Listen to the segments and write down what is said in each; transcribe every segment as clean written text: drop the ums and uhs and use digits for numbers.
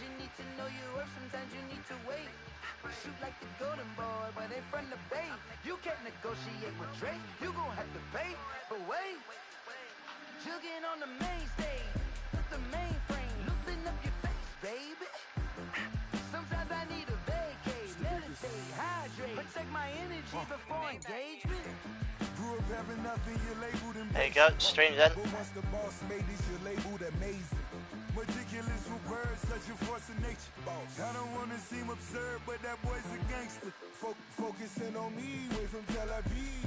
you need to know your worth, sometimes you need to wait. Shoot like the golden boy, but they from the bay. You can't negotiate with Drake, you gon' have to pay. But wait, jugging on the main stage, with the mainframe, loosen up your face, baby. Sometimes I need a vacate, meditate, hydrate, protect my energy before engagement. Grew up having nothing, you're labeled and there you go, streams in. but once the boss made this, you're labeled amazing. Meticulous with words, such a force of nature. I don't wanna seem absurd, but that boy's a gangster. Focusing on me, way from Tel Aviv.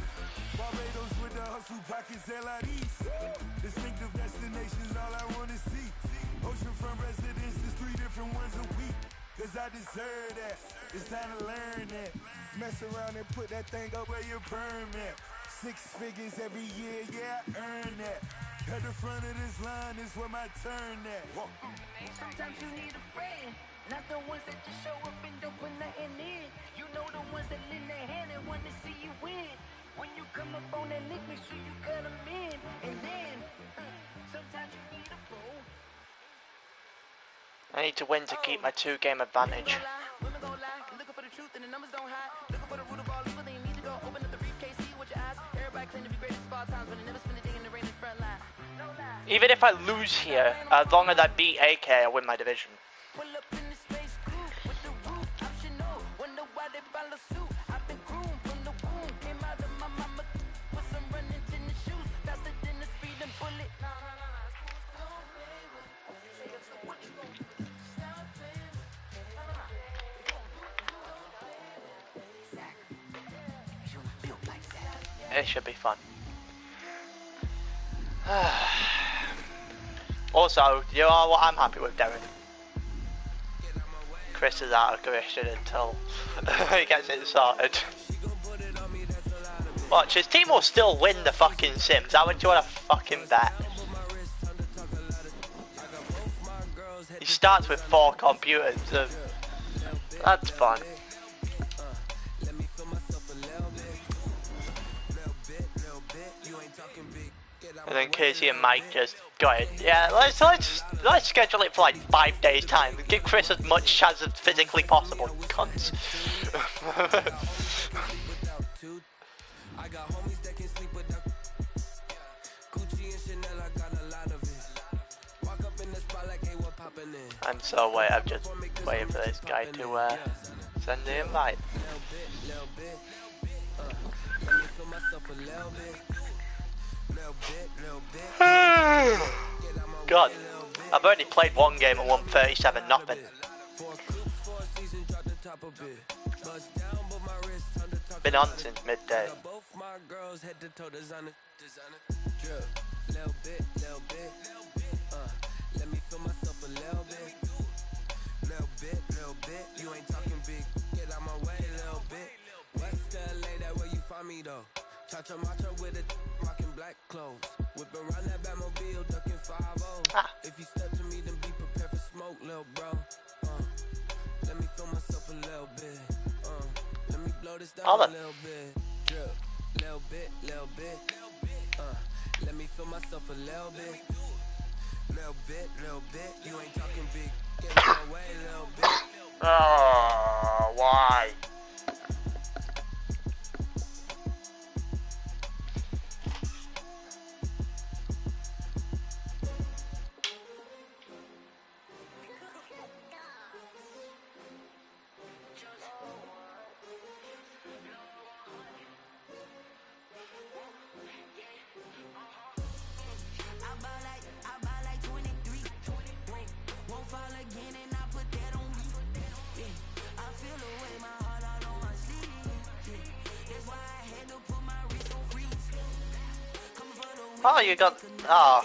Barbados with the hustle pockets, LIDs. Distinctive destinations, all I wanna see. Oceanfront residences, 3 different ones a week. Cause I deserve that, it's time to learn that. Mess around and put that thing up where your permit. 6 figures every year, yeah, I earn that. At the front of this line is where my turn at. Sometimes you need a friend, not the ones that just show up and don't put nothing in. You know the ones that lend their hand and want to see you win. When you come up on that lick, make sure you cut them in. And then, sometimes you need a fool. I need to win to keep my 2-game advantage. Women gon' lie, looking for the truth and the numbers don't hide. Looking for the root of all evil, then you need to go open up the briefcase, see with your eyes. Everybody claim to be great at all times, but they never spend a day in the rain in the front line. No lie. Even if I lose here, as long as I beat AK, I win my division. Pull up in the space coupe with the roof optional. Wonder why they follow suit. I've been groomed from the womb, came out of my mama with some running tennis shoes, faster than the speeding bullet. It should be fun. Also, you know what I'm happy with, Darren? Chris is out of commission until he gets it sorted. Watch, his team will still win the fucking Sims. How would you want to fucking bet? He starts with 4 computers, so that's fun. And then Casey and Mike just got it. Yeah, let's schedule it for like 5 days time. Give Chris as much chance as physically possible. Cunts. And so wait, I'm just waiting for this guy to send the invite. God, I've already played 1 game and won 37-0. Been on since midday. Chacha macha with a rockin' black clothes. Whip around that Batmobile, ducking 5-0. If you step to me, then be prepared for smoke, lil' bro. Let me feel myself a little bit. Let me blow this down a little bit. Drip, little bit, little bit. Let me feel myself a little bit. Little bit, little bit. You ain't talking big. Get out my way, little bit. Oh, why? Oh, you got... Oh.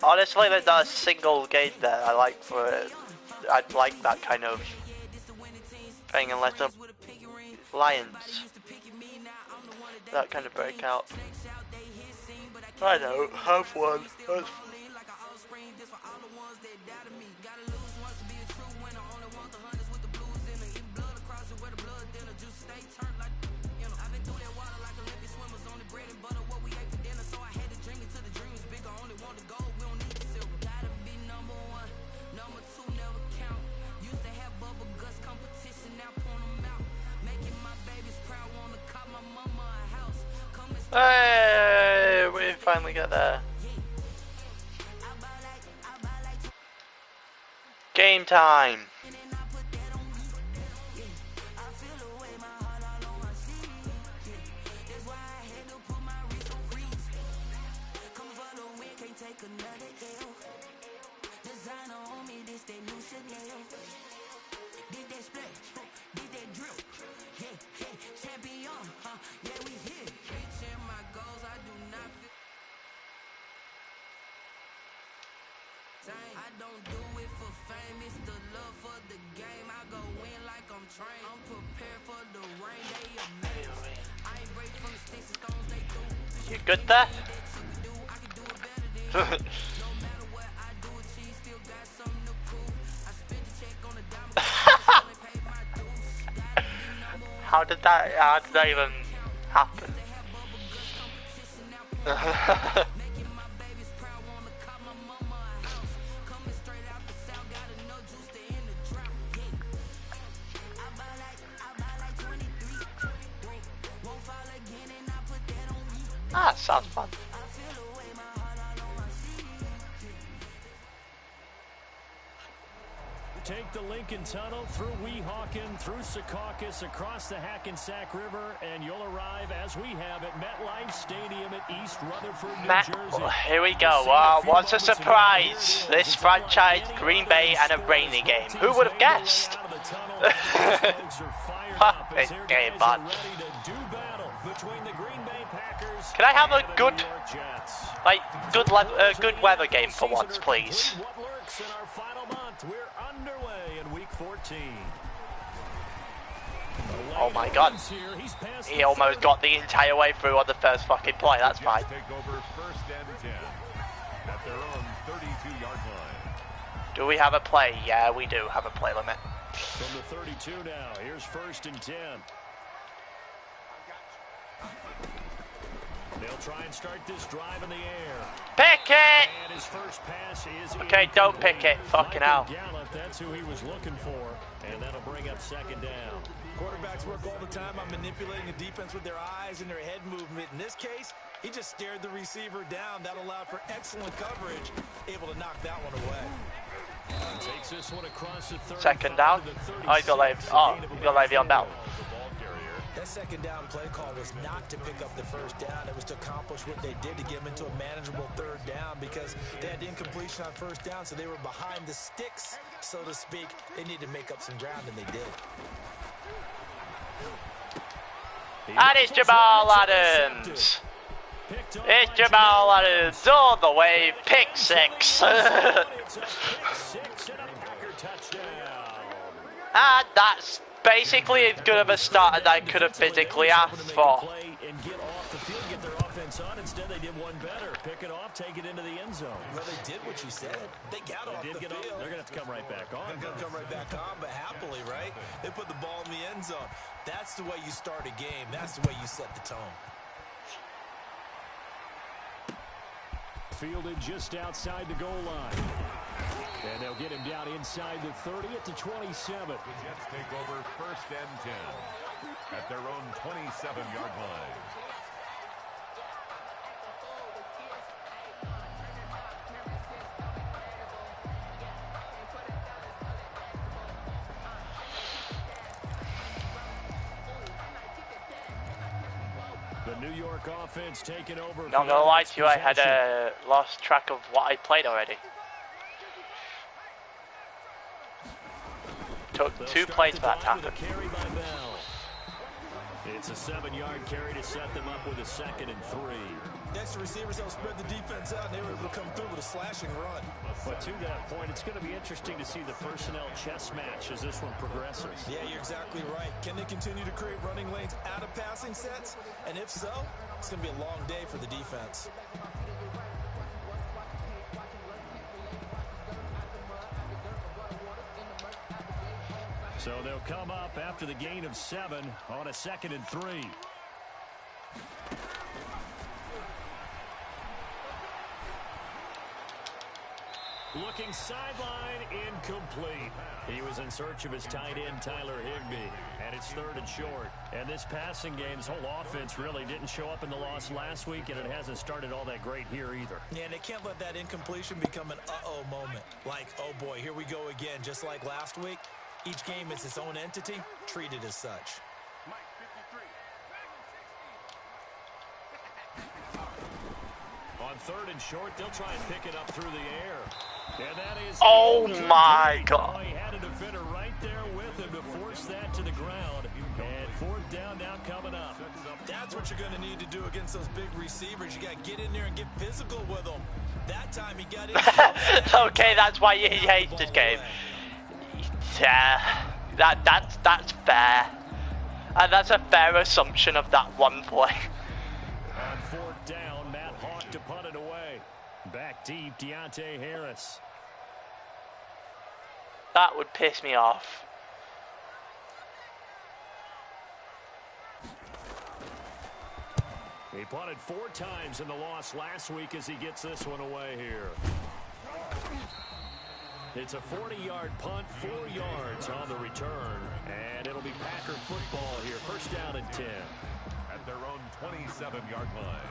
Honestly, there's not a single game that I like for it. I'd like that kind of thing unless the Lions. That kind of breakout. I know, have one. Hey, we finally got there. Game time. I don't do it for fame, it's the love for the game. I go in like I'm trained. I'm prepared for the rain, they amazing. I ain't break from the sticks and stones they threw. You good there? I can do it better than no matter what I do, cheese still got something to prove. I spent the check on the diamond, only paid my dues. How did that even happen? Ah, sounds fun. Take the Lincoln Tunnel through Weehawken, through Secaucus, across the Hackensack River, and you'll arrive, as we have, at MetLife Stadium at East Rutherford, New Jersey. Here we go. What a surprise. This franchise, Green Bay, and a rainy game. Who would have guessed? It's game fun. Can I have a good weather game for once, please? We're underway in week 14. Oh my god. He almost got the entire way through on the first fucking play. That's fine. Take over first and 10 at their own 32-yard line. Do we have a play? Yeah, we do have a play limit. From the 32 now, here's first and 10. They'll try and start this drive in the air. Pick it! And his first pass is okay, don't pick it. Fucking hell. Gallup, that's who he was looking for. And that'll bring up second down. Quarterbacks work all the time on manipulating the defense with their eyes and their head movement. In this case, he just stared the receiver down. That allowed for excellent coverage, able to knock that one away. Takes this one across the 30. Second down. Oh, he's got Le'Veon Bell. That second down play call was not to pick up the first down. It was to accomplish what they did to get them into a manageable third down because they had incompletion on first down, so they were behind the sticks, so to speak. They needed to make up some ground, and they did. And it's Jamal Adams. It's Jamal Adams all the way. Pick six. And that's basically as good of a start as I could have physically asked for. Instead, they did one better. Pick it off, take it into the end zone. Well, they did what you said. They got off the field. They're going to have to come right back on. They're going to come right back on, but happily, right? They put the ball in the end zone. That's the way you start a game. That's the way you set the tone. Fielded just outside the goal line. And they'll get him down inside the 30 at the 27. The Jets take over first and 10 at their own 27-yard line. The New York offense taking over. Not gonna lie to you, I had lost track of what I played already. Took 2 plays for that to happen. It's a 7-yard carry to set them up with a 2nd and 3. Next, the receivers help spread the defense out, and they were able to come through with a slashing run. But to that point, it's going to be interesting to see the personnel chess match as this one progresses. Yeah, you're exactly right. Can they continue to create running lanes out of passing sets? And if so, it's going to be a long day for the defense. So they'll come up after the gain of 7 on a 2nd and 3. Looking sideline, incomplete. He was in search of his tight end, Tyler Higbee. And it's 3rd and short. And this passing game, this whole offense really didn't show up in the loss last week, and it hasn't started all that great here either. Yeah, and they can't let that incompletion become an uh-oh moment. Like, oh boy, here we go again, just like last week. Each game is its own entity, treated as such. On 3rd and short, they'll try and pick it up through the air. And that is... Oh my God. He had a defender right there with him to force that to the ground. And 4th down now coming up. That's what you're going to need to do against those big receivers. You got to get in there and get physical with them. That time he got in. Okay, that's why you hate this game. Yeah, that's fair. And that's a fair assumption of that one play. On 4th down, Matt Hawk to punt it away. Back deep, Deontay Harris. That would piss me off. He punted 4 times in the loss last week as he gets this one away here. It's a 40-yard punt, 4 yards on the return. And it'll be Packer football here. 1st down and 10. At their own 27-yard line.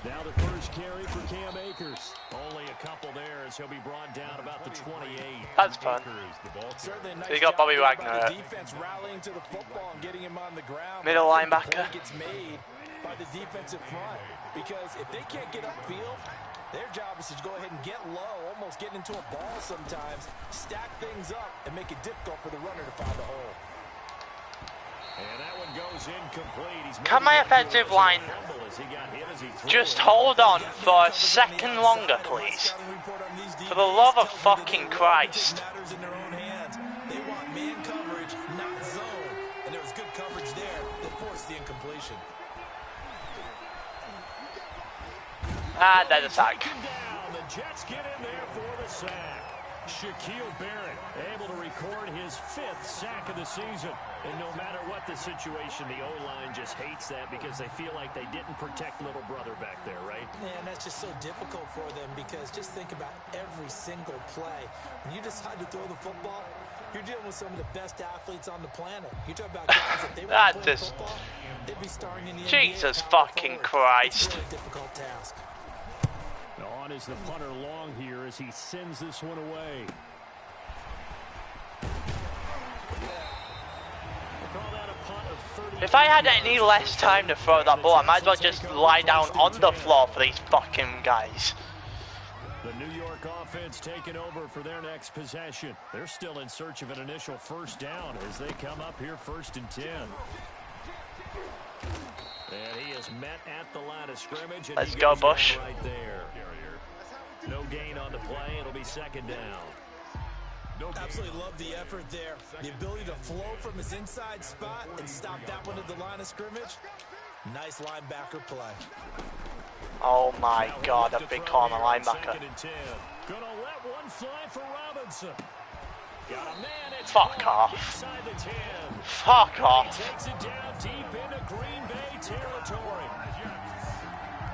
Now the first carry for Cam Akers. Only a couple there as he'll be brought down about the 28. That's fun. Certainly a nice So you got Bobby job there Wagner. by the defense rallying to the football and getting him on the ground. Middle I think linebacker. the play gets made by the defensive front, because if they can't get upfield, their job is to go ahead and get low, almost get into a ball sometimes, stack things up, and make it difficult for the runner to find the hole. And that one goes incomplete. Can my offensive line just hold on for a second longer, please? For the love of fucking Christ. They want man coverage, not zone. And there was good coverage there that forced the incompletion. Ah, there's a sack. The Jets get in there for the sack. Shaquille Barrett able to record his 5th sack of the season. And no matter what the situation, the O-line just hates that because they feel like they didn't protect little brother back there, right? Man, that's just so difficult for them, because just think about every single play. When you decide to throw the football, you're dealing with some of the best athletes on the planet. You talk about guys that they were playing football, they'd be starring in the NBA. Jesus fucking Christ. It's a very difficult task. On is the punter long here as he sends this one away. If I had any less time to throw that ball, I might as well just lie down on the floor for these fucking guys. The New York offense taking over for their next possession. They're still in search of an initial 1st down as they come up here 1st and 10. And he is met at the line of scrimmage. And let's go, Bush. Right there. No gain on the play. It'll be 2nd down. Absolutely love the effort there. The ability to flow from his inside spot and stop that one at the line of scrimmage. Nice linebacker play. Oh my God, a big corner linebacker. Gonna let one fly for Robinson. Got a man. Fuck off. Inside the 10. Fuck off. He takes it down deep into Green Bay territory.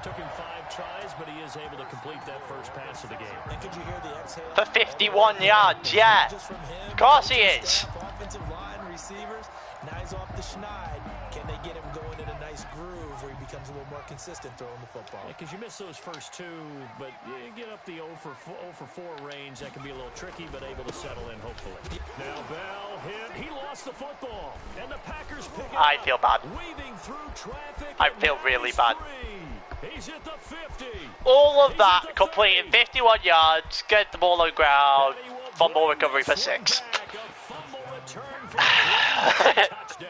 Took him 5 tries, but he is able to complete that first pass of the game. And could you hear the exhale? For 51 yards, yeah. Of course he is. Offensive line receivers. Now he's off the schneid. Can they get him going in a nice groove where he becomes a little more consistent throwing the football? Because you miss those first 2, but you get up the 0 for 4 range. That can be a little tricky, but able to settle in, hopefully. Now Bell hit. He lost the football. And the Packers pick it I up. feel bad. Weaving through traffic. I feel really bad. He's at the 50. All of that completed 51 yards, get the ball on the ground, fumble recovery for 6. Fumble return for a touchdown.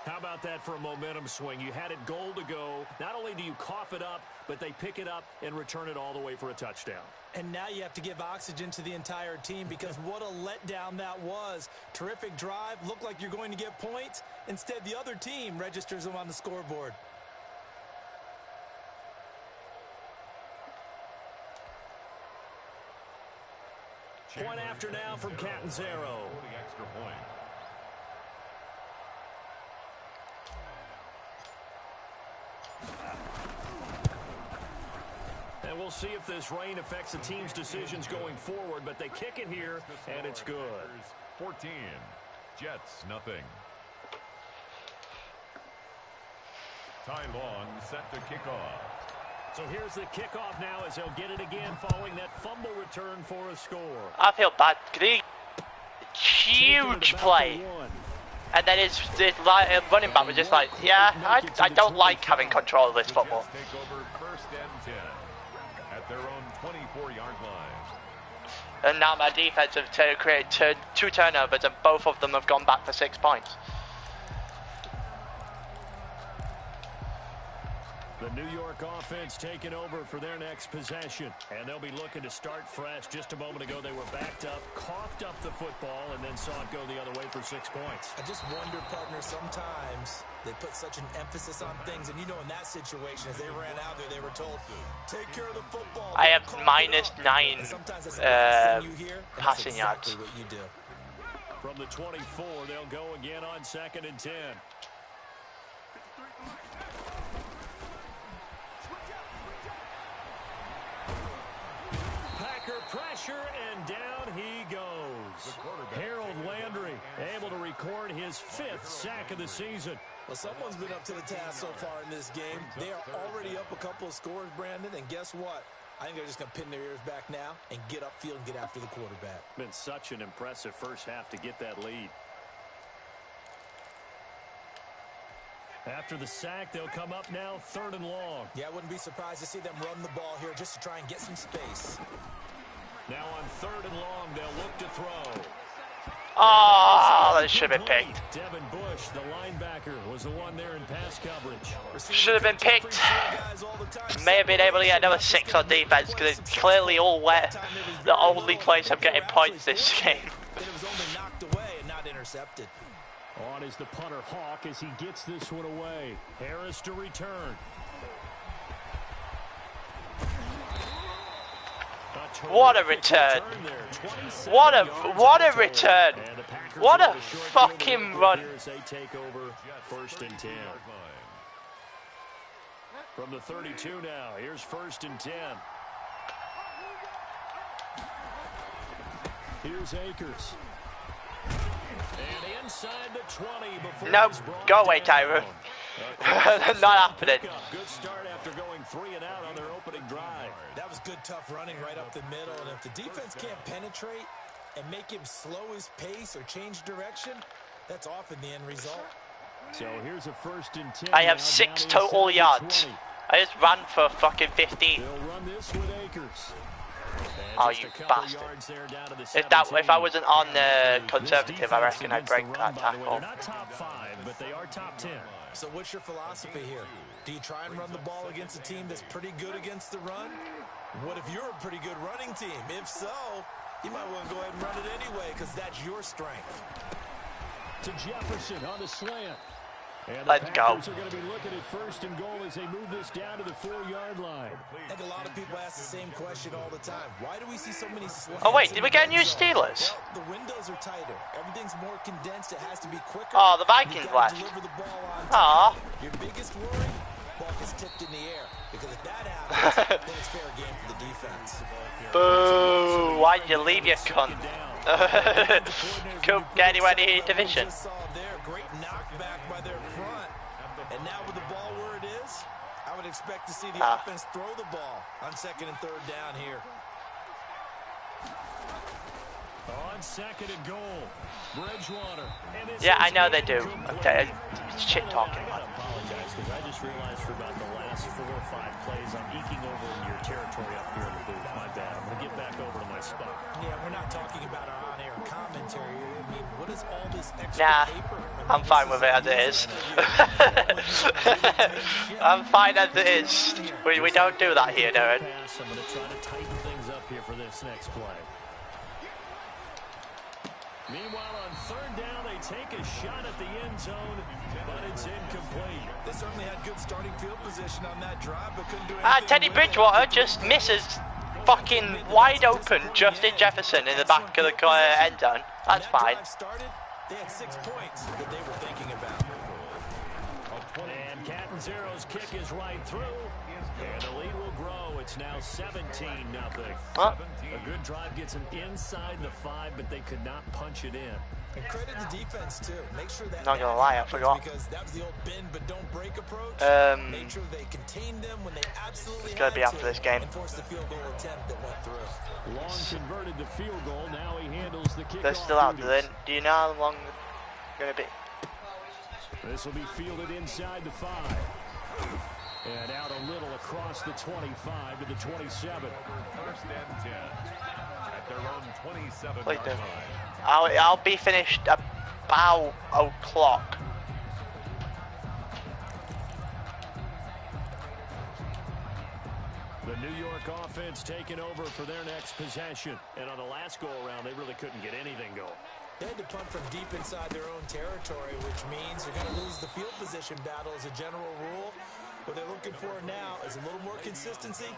How about that for a momentum swing? You had it goal to go. Not only do you cough it up, but they pick it up and return it all the way for a touchdown. And now you have to give oxygen to the entire team, because what a letdown that was. Terrific drive. Looked like you're going to get points. Instead, the other team registers them on the scoreboard. Point after now from Catanzaro. Extra point. And we'll see if this rain affects the team's decisions going forward, but they kick it here, and it's good. 14. Jets, nothing. Ty Long set to kick off. So here's the kickoff now as they'll get it again following that fumble return for a score. I feel bad. Huge play. And then his running back was just like, yeah, I don't like having control of this football. Take over first and 10 at their own 24-yard line. And now my defense have created 2 turnovers, and both of them have gone back for 6 points. The New York offense taking over for their next possession. And they'll be looking to start fresh. Just a moment ago, they were backed up, coughed up the football, and then saw it go the other way for 6 points. I just wonder, partner, sometimes they put such an emphasis on things. And, you know, in that situation, as they ran out there, they were told, take care of the football. I have -9 passing yards. What you do. From the 24, they'll go again on 2nd and 10. Pressure, and down he goes. Harold Landry able to record his 5th sack of the season. Well, someone's been up to the task so far in this game. They are already up a couple of scores, Brandon, and guess what? I think they're just going to pin their ears back now and get upfield and get after the quarterback. Been such an impressive first half to get that lead. After the sack, they'll come up now 3rd and long. Yeah, I wouldn't be surprised to see them run the ball here just to try and get some space. Now on 3rd and long, they'll look to throw. Oh, that should have been picked. Devin Bush, the linebacker, was the one there in pass coverage. Should have been picked. May have been able to get another 6 on defense because it's clearly all wet. The only place I'm getting points this game. It was only knocked away and not intercepted. On is the punter Hawk as he gets this one away. Harris to return. What a return. What a return. What a fucking run. They take over 1st and 10. From the 32 now, here's 1st and 10. Here's Akers. And inside the 20 before nope, go away, Tyron. Not happening. Good start after going 3 and out on their opening drive. That was good, tough running right up the middle. And if the defense can't penetrate and make him slow his pace or change direction, that's often the end result. So here's a 1st and 10. I have 6 total yards. I just ran for fucking 15. They'll run this with Akers. Oh, you bastard. If I wasn't on the conservative, I reckon I'd break that tackle. They're not top 5, but they are top 10. So what's your philosophy here? Do you try and run the ball against a team that's pretty good against the run? What if you're a pretty good running team? If so, you might want to go ahead and run it anyway because that's your strength. To Jefferson on the slant. And the Let's go. Packers are going to be looking at 1st and goal as they move this down to the 4-yard line. I think a lot of people ask the same question all the time. Why do we see so many slants? Oh wait, did we get new Steelers? Well, the windows are tighter. Everything's more condensed. It has to be quicker. Oh, the Vikings left. Deliver the ball on Aw. time. Your biggest worry? Ball gets tipped in the air. Because if that happens, then it's fair game for the defense. Boo! Why'd you leave your cunt? Couldn't get anywhere near your division. Great knockback by their front. And now with the ball where it is, I would expect to see the offense throw the ball on 2nd and 3rd down here. On 2nd and goal, Bridgewater. Yeah, I know they do. Okay, shit talking. I apologize because I just realized for about the last 4 or 5 plays I'm eking over into your territory up here in the booth. My bad. I'm going to get back over to my spot. Yeah, we're not talking about our on-air commentary. I mean, what is all this extra paper? I'm fine with it as it is. I'm fine as it is. We don't do that here, Darren. I'm going to try to tighten things up here for this next play. Meanwhile, on 3rd down, they take a shot at the end zone, but it's incomplete. They certainly had good starting field position on that drive, but couldn't do anything. Teddy Bridgewater just misses fucking wide open Justin Jefferson in the back of the end zone. That's fine. They had 6 points that they were thinking about. And Catanzero's kick is right through. And the lead will grow. It's now 17-0. Huh? A good drive gets them inside the 5, but they could not punch it in. And credit the defense too. Make sure that not gonna lie, I forgot. Because that was the old bend but don't break approach. Make sure they contained them when they absolutely it's gonna be after this game. And forced the field goal attempt that went through. Long converted the field goal. Now he handles the kickoff. They're still out there. Do you know how long they're gonna be? This will be fielded inside the 5. And out a little across the 25 to the 27. First and 10 at their own 27 Wait, yard line. I'll be finished about o'clock. The New York offense taking over for their next possession. And on the last go-around, they really couldn't get anything going. They had to punt from deep inside their own territory, which means they're going to lose the field position battle as a general rule. What they're looking for now is a little more consistency,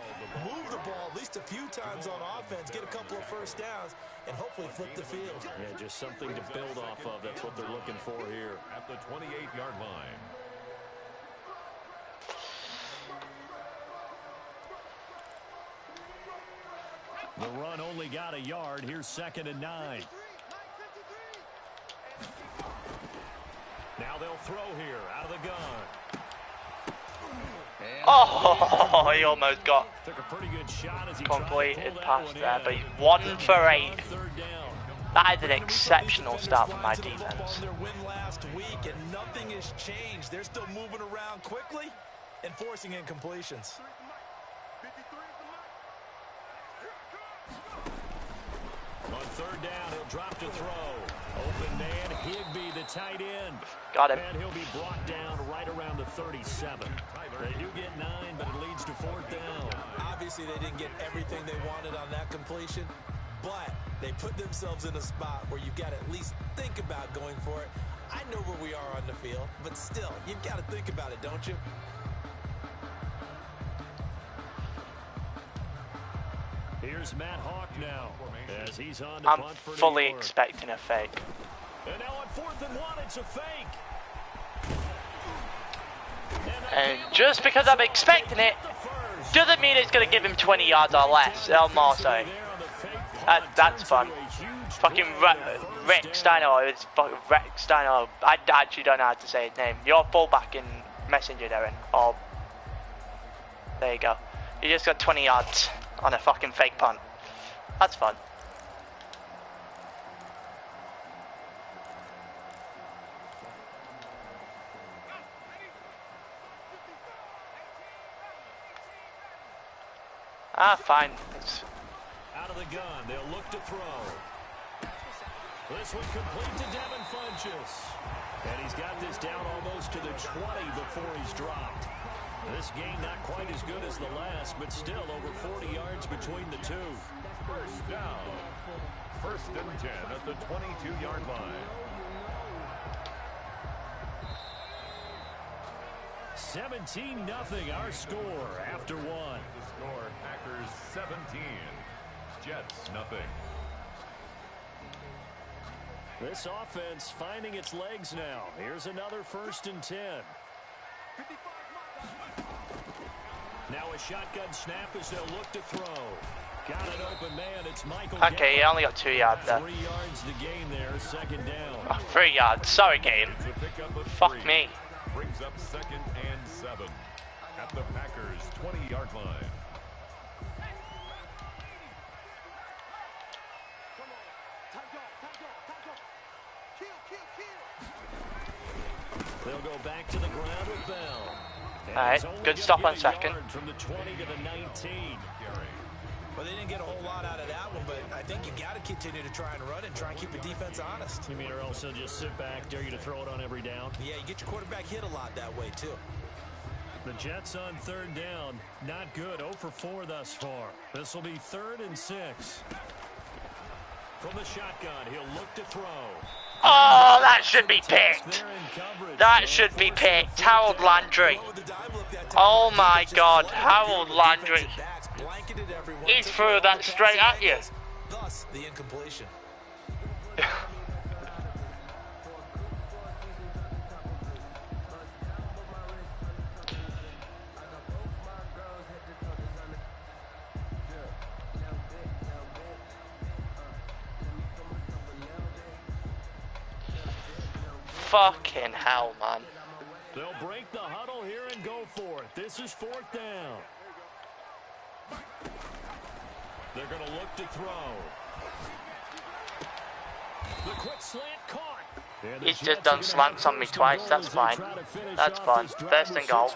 move the ball at least a few times on offense, get a couple of first downs, and hopefully flip the field. Yeah, just something to build off of. That's what they're looking for here. At the 28-yard line. The run only got a yard. Here's 2nd and 9. Now they'll throw here out of the gun. Oh, he almost got Took a pretty good shot as he completed past there, but 1 for 8. That is an exceptional start from my defense. Their win last week, and nothing has changed. They're still moving around quickly and forcing incompletions. On 3rd down, he'll drop to throw. Open man, Higbee, the tight end. Got him. And he'll be brought down right around the 37. They do get 9, but it leads to 4th down. Obviously, they didn't get everything they wanted on that completion, but they put themselves in a spot where you've got to at least think about going for it. I know where we are on the field, but still, you've got to think about it, don't you? Here's Matt Hawk now, as he's on to I'm punt for fully New York. expecting a fake. And now on 4th and 1, it's a fake. And just because I'm expecting it, doesn't mean it's going to give him 20 yards or less, or more, sorry. That's fun. Fucking Rick Steiner, it's fucking Rick Steiner. I actually don't know how to say his name. Your fullback in Messenger, Darren. Oh, there you go. You just got 20 yards on a fucking fake punt. That's fun. Ah, fine. It's... Out of the gun, they'll look to throw. This one complete to Devin Funchess. And he's got this down almost to the 20 before he's dropped. This game not quite as good as the last, but still over 40 yards between the two. First down. 1st and 10 at the 22-yard line. 17-0 our score after 1. The score, Packers 17, Jets nothing. This offense finding its legs now. Here's another 1st and 10. Now a shotgun snap as they'll look to throw. Got an open man. It's Michael. Okay, he only got 2 yards there. 3 yards to gain there. 2nd down. Oh, 3 yards. Sorry, game. Fuck me. Brings up 2nd and 7 at the Packers 20-yard line. They'll go back to the ground with Bell. Alright, good stop on 2nd. From the 20 to the 19. Well, they didn't get a whole lot out of that one, but I think you got to continue to try and run and try and keep the defense honest. You mean or else they'll just sit back, dare you to throw it on every down? Yeah, you get your quarterback hit a lot that way, too. The Jets on 3rd down. Not good. 0 for 4 thus far. This will be 3rd and 6. From the shotgun, he'll look to throw. Oh, that should be picked. That should be picked. Harold Landry. Oh my God, Harold Landry. blanketed everyone. He threw that straight at you. Thus, the incompletion. Fucking hell, man. They'll break the huddle here and go for it. This is 4th down. They're going to look to throw. The quick slant caught. He's just done slants on me twice. That's fine. That's fine. First and goal.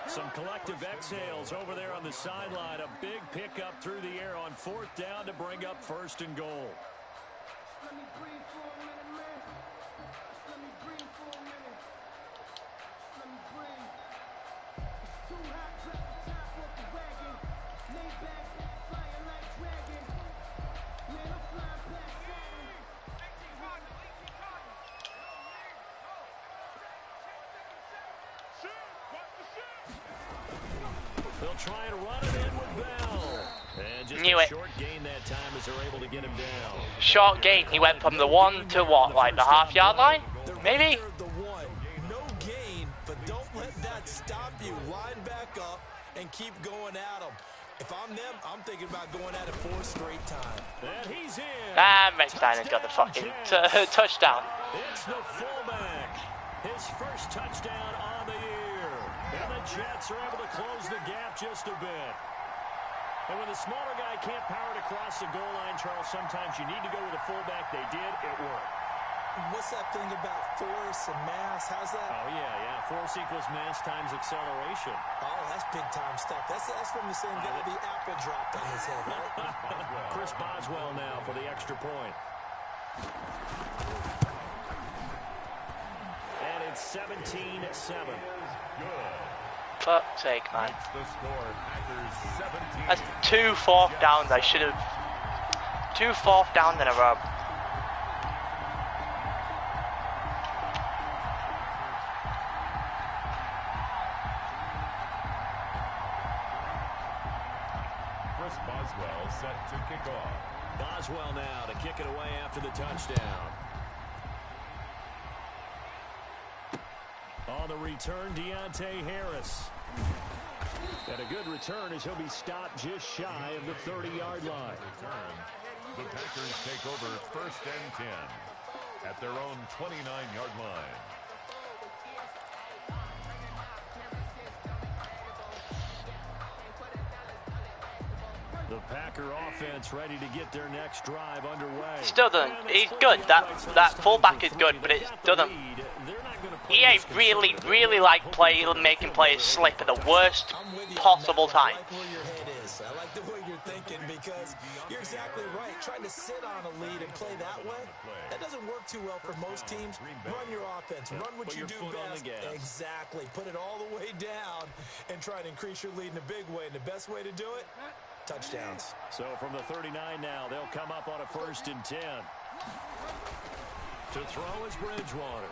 Some collective exhales over there on the sideline. A big pickup through the air on 4th down to bring up 1st and goal. They'll try and run it in with Bell. And just Knew a it. short gain that time as they're able to get him down. Short gain. He went from the 1 to what, like the half-yard line? Maybe? The 1. No gain, but don't let that stop you. Line back up and keep going at them. If I'm them, I'm thinking about going at it 4 straight time. And he's in. And Rex Steiner's got the fucking touchdown. It's the fullback. His first touchdown on the year. And the Jets are able to close the gap just a bit. And when the smaller guy can't power it across the goal line, Charles, sometimes you need to go with a fullback. They did. It worked. What's that thing about force and mass? How's that? Oh, yeah. Force equals mass times acceleration. Oh, that's big-time stuff. That's from the same guy the apple dropped on his head, right? Chris Boswell now for the extra point. And it's 17-7. Fuck's sake, man. That's the score. Packers 17. That's 2 4th downs. I should have 2 4th downs in a row. Chris Boswell set to kick off. Boswell now to kick it away after the touchdown. On the return, Deontay Harris. And a good return as he'll be stopped just shy of the 30-yard line. The Packers take over 1st and 10 at their own 29-yard line. The Packer offense ready to get their next drive underway. Still doesn't. He's good. That fullback is good, but it doesn't. EA really like making players slip at the worst possible time. I like where your head is. I like the way you're thinking because you're exactly right. Trying to sit on a lead and play that way, that doesn't work too well for most teams. Run your offense. Run what you do best. Exactly. Put it all the way down and try to increase your lead in a big way. And the best way to do it, touchdowns. So from the 39 now, they'll come up on a 1st and 10. To throw is Bridgewater.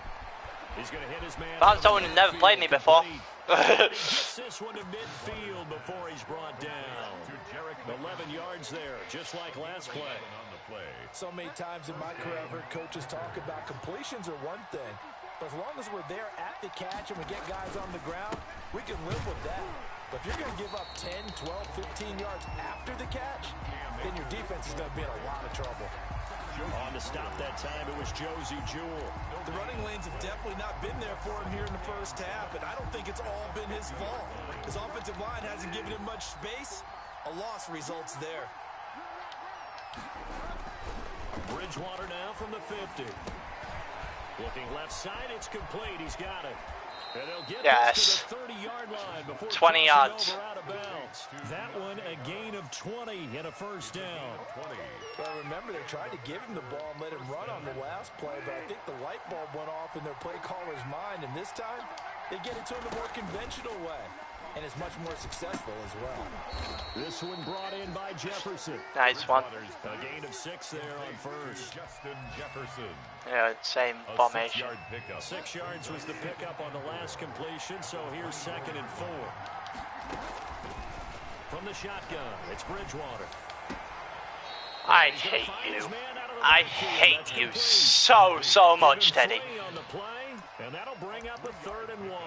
He's going to hit his man. Found someone who never played me before. Gets this one to midfield before he's brought down. 11 yards there, just like last play. So many times in my career, I've heard coaches talk about completions are one thing. But as long as we're there at the catch and we get guys on the ground, we can live with that. But if you're going to give up 10, 12, 15 yards after the catch, then your defense is going to be in a lot of trouble. On to stop that time, it was Josie Jewell. The running lanes have definitely not been there for him here in the first half, and I don't think it's all been his fault. His offensive line hasn't given him much space. A loss results there. Bridgewater now from the 50. Looking left side, it's complete. He's got it. And they'll get this to the 30-yard line before 20 yards. over out of bounds. That one a gain of 20 and a first down. Well, remember, they tried to give him the ball and let him run on the last play, but I think the light bulb went off in their play caller's mind, and this time they get it to him the more conventional way. And it's much more successful as well. This one brought in by Jefferson. Nice one. A gain of 6 there on first. Justin Jefferson. Yeah, same formation. 6 yards was the pickup on the last completion, so here's 2nd and 4. From the shotgun, it's Bridgewater. I hate you. I hate you so much, Teddy. And that'll bring up a 3rd and 1.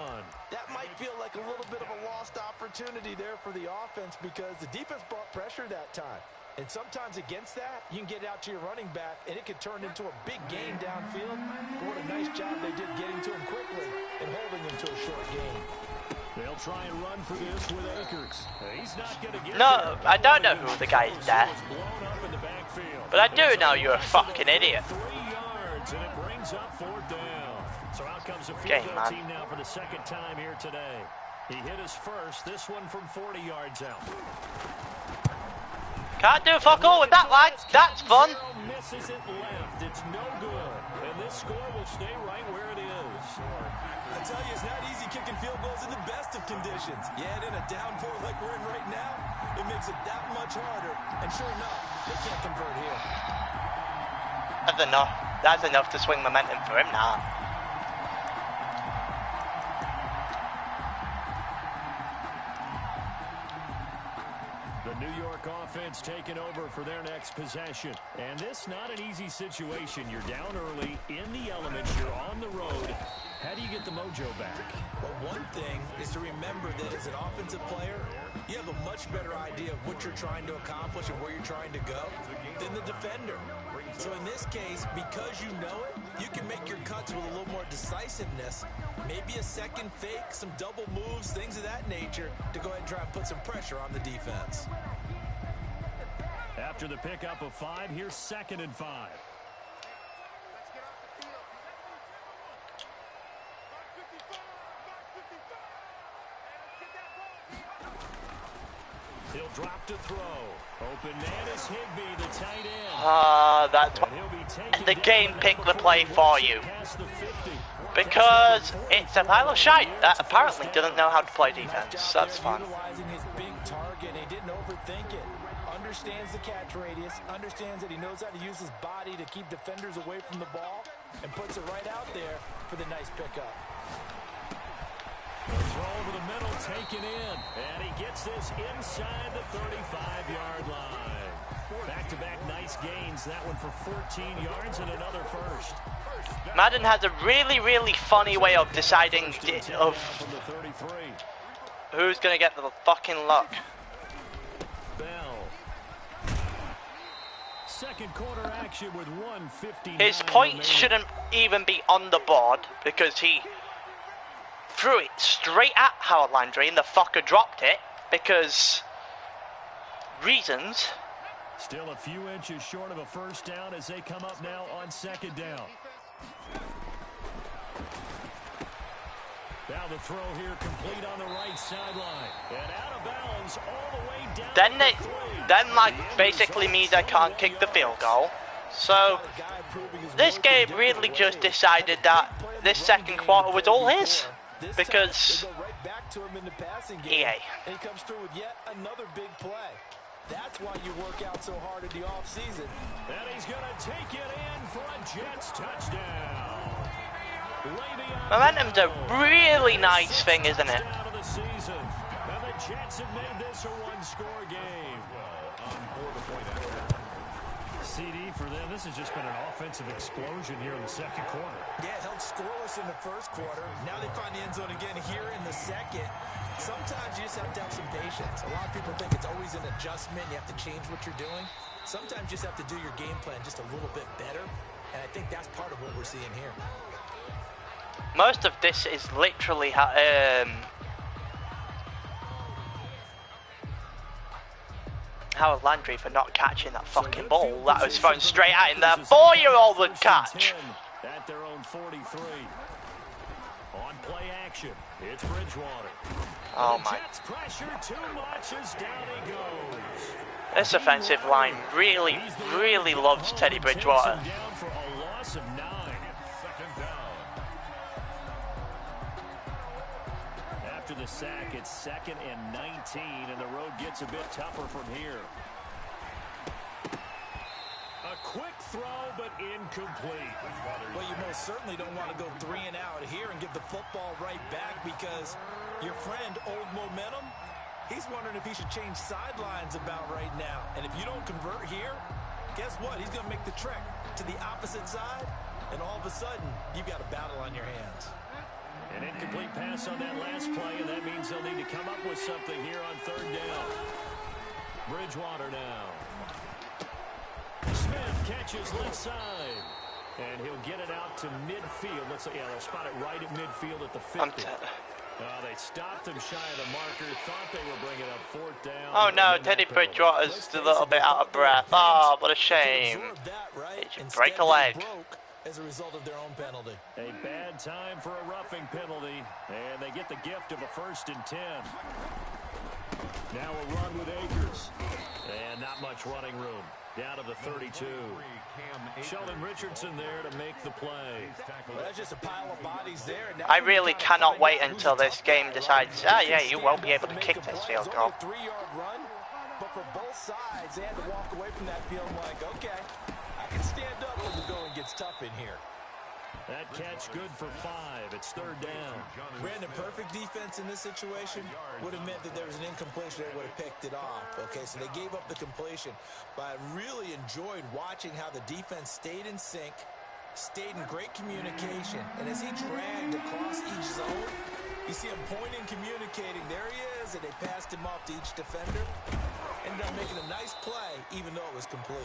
That might feel like a little bit of a lost opportunity there for the offense because the defense brought pressure that time. And sometimes against that, you can get out to your running back, and it could turn into a big gain downfield. But what a nice job they did getting to him quickly and holding him to a short gain. They'll try and run for this with Akers. He's not going to get No, I don't know who the guy is there. But I do know you're a fucking idiot. 3 yards, and it brings up 4th down. So out comes the Game, field man. team now for the 2nd time here today. He hit his first, this one from 40 yards out. Can't do fuck all with that, lad. That's fun. Misses it left. It's no good. And this score will stay right where it is. I tell you, it's not easy kicking field goals in the best of conditions. Yet in a downpour like we're in right now, it makes it that much harder. And sure enough, they can't convert here. That's enough. That's enough to swing momentum for him now. The New York offense taking over for their next possession. And this not an easy situation. You're down early, in the elements, you're on the road. How do you get the mojo back? Well, one thing is to remember that as an offensive player, you have a much better idea of what you're trying to accomplish and where you're trying to go than the defender. So in this case, because you know it, you can make your cuts with a little more decisiveness. Maybe a second fake, some double moves, things of that nature to go ahead and try and put some pressure on the defense. After the pickup of 5, here's 2nd and 5. He'll drop to throw. Open man is Higbee, the tight end. That's the game picked the play for you. Because it's a pile of shite that apparently doesn't know how to play defense. That's fun. Utilizing his big target, he didn't overthink it. Understands the catch radius, understands that he knows how to use his body to keep defenders away from the ball, and puts it right out there for the nice pickup. The throw over the middle taken in, and he gets this inside the 35-yard line. Back-to-back nice gains, that one for 14 yards and another first. Madden has a really funny way of deciding of who's going to get the fucking luck. Second quarter action with 1:59. His points shouldn't even be on the board because he threw it straight at Howard Landry and the fucker dropped it because reasons. Still a few inches short of a first down as they come up now on 2nd down. Now the throw here complete on the right sideline. And out of bounds all the way down. Then like basically means I can't kick the field goal. So this game really just decided that this second quarter was all his. Because EA. And he comes through with yet another big play. That's why you work out so hard in the offseason. And he's going to take it in for a Jets touchdown. Momentum's a really nice thing, isn't it? And the Jets have made this a one-score game. CD for them, this has just been an offensive explosion here in the second quarter. Yeah, held scoreless in the first quarter. Now they find the end zone again here in the second. Sometimes you just have to have some patience. A lot of people think it's always an adjustment. You have to change what you're doing. Sometimes you just have to do your game plan just a little bit better. And I think that's part of what we're seeing here. Most of this is literally Howard Landry for not catching that fucking ball that was thrown straight at him. The 4-year-old would catch. At their own 43. On play action, it's Bridgewater. Oh my. Jets pressure too much as down he goes. This offensive line really loves Teddy Bridgewater. Down for a loss of 9. Second down. After the sack, it's 2nd and 19, and the road gets a bit tougher from here. A quick throw, but incomplete. Well, you most certainly don't want to go 3 and out here and give the football right back because your friend, Old Momentum, He's wondering if he should change sidelines about right now. And if you don't convert here, guess what? He's going to make the trek to the opposite side, and all of a sudden, you've got a battle on your hands. An incomplete pass on that last play, and that means they'll need to come up with something here on third down. Bridgewater now. Smith catches left side. And he'll get it out to midfield. Let's say, yeah, they'll spot it right at midfield at the 50. They stopped him shy of the marker. Thought they were bringing up fourth down. Oh no, Teddy Bridgewater's a little bit out of breath. Oh, what a shame. He should break a leg. As a result of their own penalty. A bad time for a roughing penalty. And they get the gift of a 1st and 10. Now a run with Akers. And not much running room. Down to the 32. Sheldon Richardson there to make the play. Well, that's just a pile of bodies there. I really cannot wait until this game decides, yeah, you won't be able to kick this field goal. 3-yard run, but for both sides, they had to walk away from that field like, okay, I can stand up when the going gets tough in here. That catch good for 5. It's third down. Brandon, perfect defense in this situation would have meant that there was an incompletion that would have picked it off. Okay, so they gave up the completion. But I really enjoyed watching how the defense stayed in sync, stayed in great communication. And as he dragged across each zone, you see him pointing, communicating. There he is, and they passed him off to each defender. Ended up making a nice play, even though it was complete.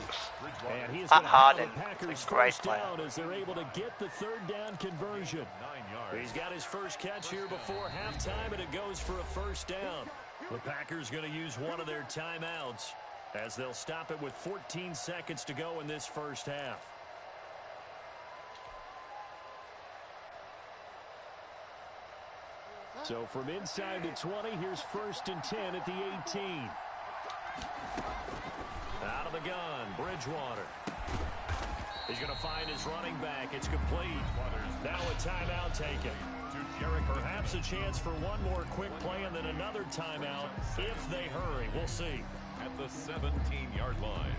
And he's That Harden, Packers a great first player. down as they're able to get the third down conversion. He's got his first catch here before halftime, and it goes for a first down. The Packers going to use one of their timeouts as they'll stop it with 14 seconds to go in this first half. So from inside the 20, here's 1st and 10 at the 18. Out of the gun, Bridgewater. He's going to find his running back. It's complete. Now a timeout taken. Perhaps a chance for one more quick play and then another timeout if they hurry. We'll see. At the 17-yard line.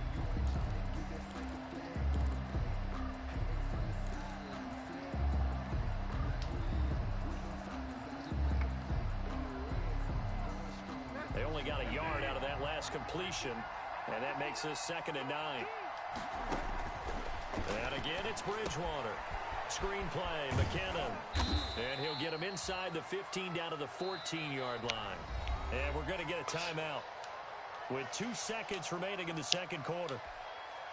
They only got a yard out of that last completion, and that makes this 2nd and 9. And again, it's Bridgewater. Screen play, McKinnon. And he'll get him inside the 15 down to the 14-yard line. And we're going to get a timeout with 2 seconds remaining in the second quarter.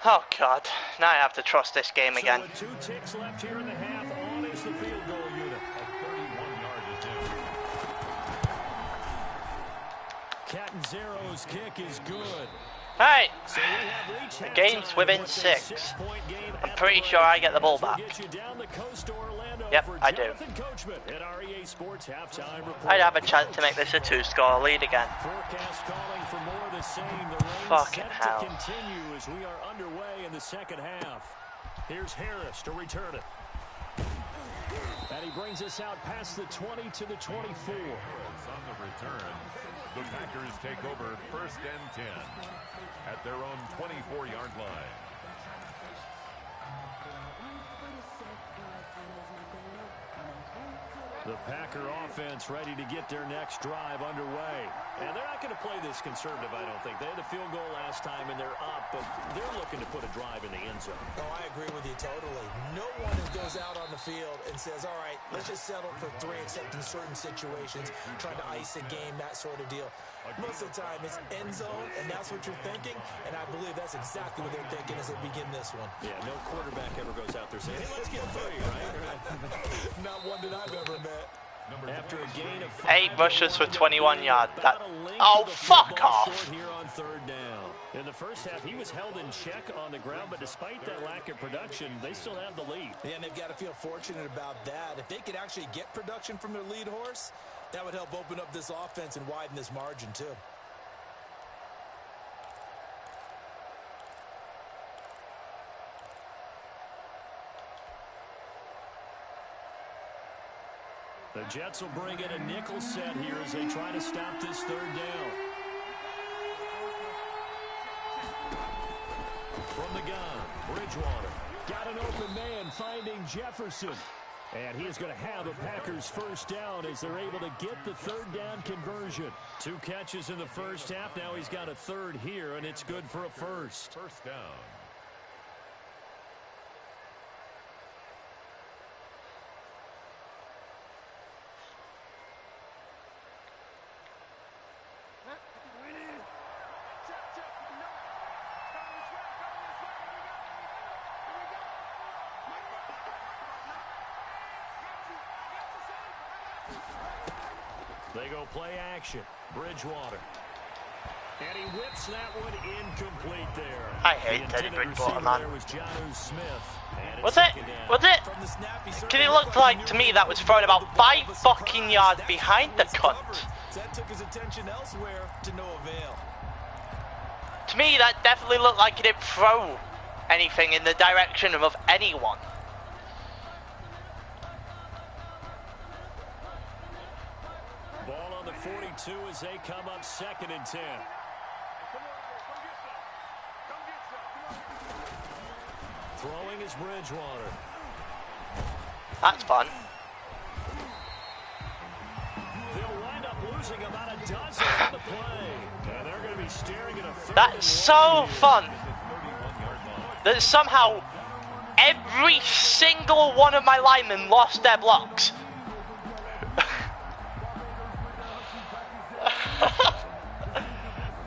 Oh God, now I have to trust this game again. So with 2 ticks left here in the half, on is the field goal unit. Catanzaro's kick is good. Right, So we have reached the halftime. game's within It's a 6. six-point game I'm at pretty the sure I break. get the ball We'll back. get you down the coast to Orlando Yep, for I do. Jonathan Coachman at our EA Sports Halftime Report. I'd have a chance to make this a 2-score lead again. Forecast calling for more of the same. The rain Fucking set hell. to continue as we are underway in the second half. Here's Harris to return it. And he brings us out past the 20 to the 24. On the return, the Packers take over 1st and 10 at their own 24-yard line. The Packer offense ready to get their next drive underway. And they're not going to play this conservative, I don't think. They had a field goal last time, and they're up, but they're looking to put a drive in the end zone. Oh, I agree with you totally. No one goes out on the field and says, all right, let's just settle for 3, except in certain situations, trying to ice a game, that sort of deal. Most of the time, it's end zone, and that's what you're thinking, and I believe that's exactly what they're thinking as they begin this one. Yeah, no quarterback ever goes out there saying, hey, let's get 3, right? Not one that I've ever met. After a gain of 8 rushes for 21 yards. Oh, fuck off. Here on third down. In the first half, he was held in check on the ground, but despite that lack of production, they still have the lead. Yeah, and they've got to feel fortunate about that. If they could actually get production from their lead horse, that would help open up this offense and widen this margin, too. The Jets will bring in a nickel set here as they try to stop this third down. From the gun, Bridgewater. Got an open man finding Jefferson. And he is going to have a Packers first down as they're able to get the third down conversion. 2 catches in the first half. Now he's got a third here, and it's good for a first. First down. They go play action. Bridgewater. And he whips that one incomplete there. I hate Teddy Bridgewater, man. Was it? Because it looked like, to me, that was thrown about 5 fucking yards behind the cunt. That took his attention elsewhere to no avail. To me, that definitely looked like he didn't throw anything in the direction of anyone. Ball on the 42 as they come up 2nd and 10. Throwing is Bridgewater. That's fun. They'll wind up losing about a dozen on the play. And they're going to be staring at a third. That's so fun. That somehow every single one of my linemen lost their blocks.